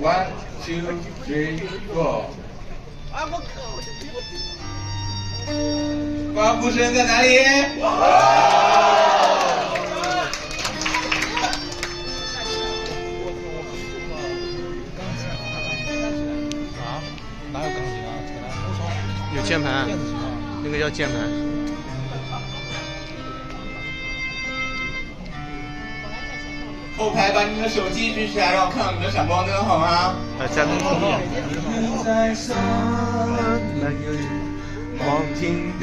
One, two, three, four。啊，我靠！刮胡声在哪里？哪有钢琴啊？有键盘，那个叫键盘。后排把你们的手机举起来，让我看到你们的闪光灯，好吗？在跟后面。望天邊，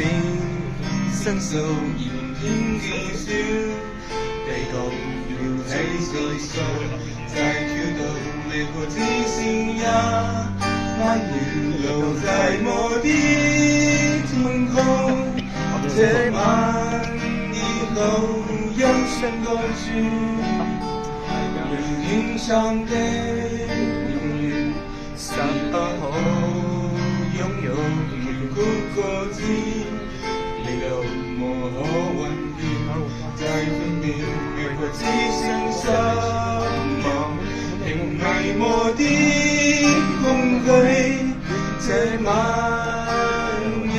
伸手遙天嘅笑，地球搖起四數，在跳動烈火之星也蔓延留在某地天空，這晚以後有誰過去？人天上的永遠是不可擁有。苦過之，你又無可挽回，在分別越過此生失望，平埋沒的空虛，這晚夜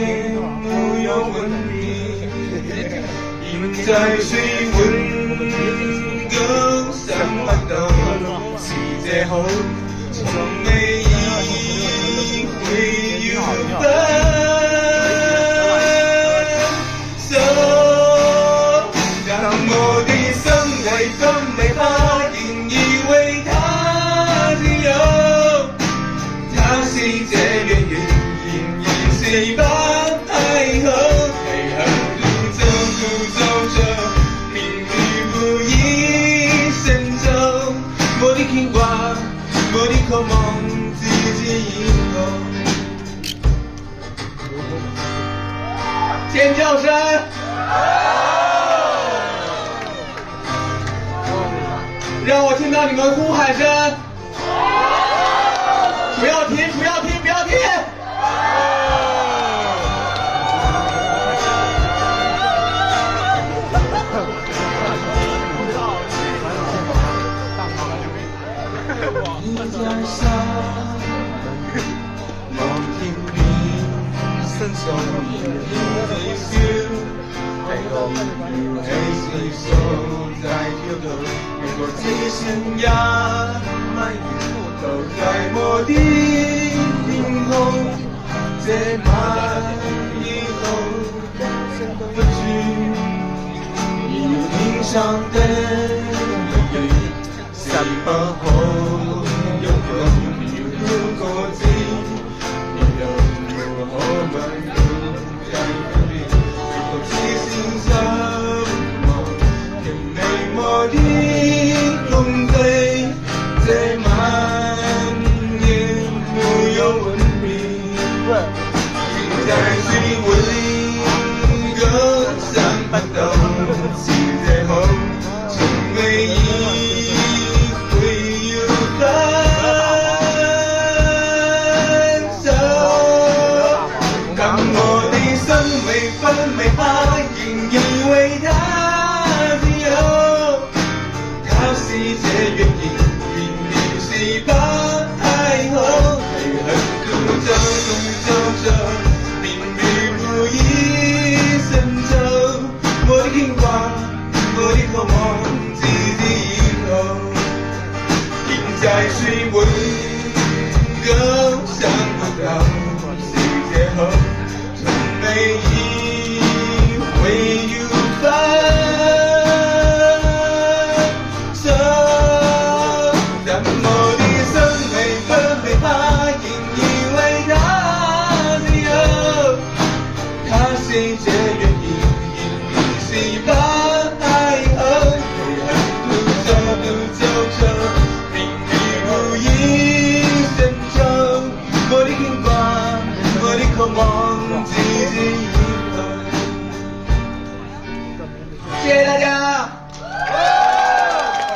沒有吻別，現在誰溫柔想不到，是這好，從未意會要分。谁把爱和爱恨走着，命运不易伸手，我的牵挂，我的渴望，自己以后。尖叫声！让我听到你们呼喊声！不要停！不要停！不要停！你在沙望天邊，伸手遙遠地笑，太空搖起四數，在跳動，越過這生也蔓延，留在某地天空，這晚以後不去，天上的永遠是不可。在谁温柔想不到，世界后从没一回有分手，但我的生每分每秒，引以为他自由，他谁？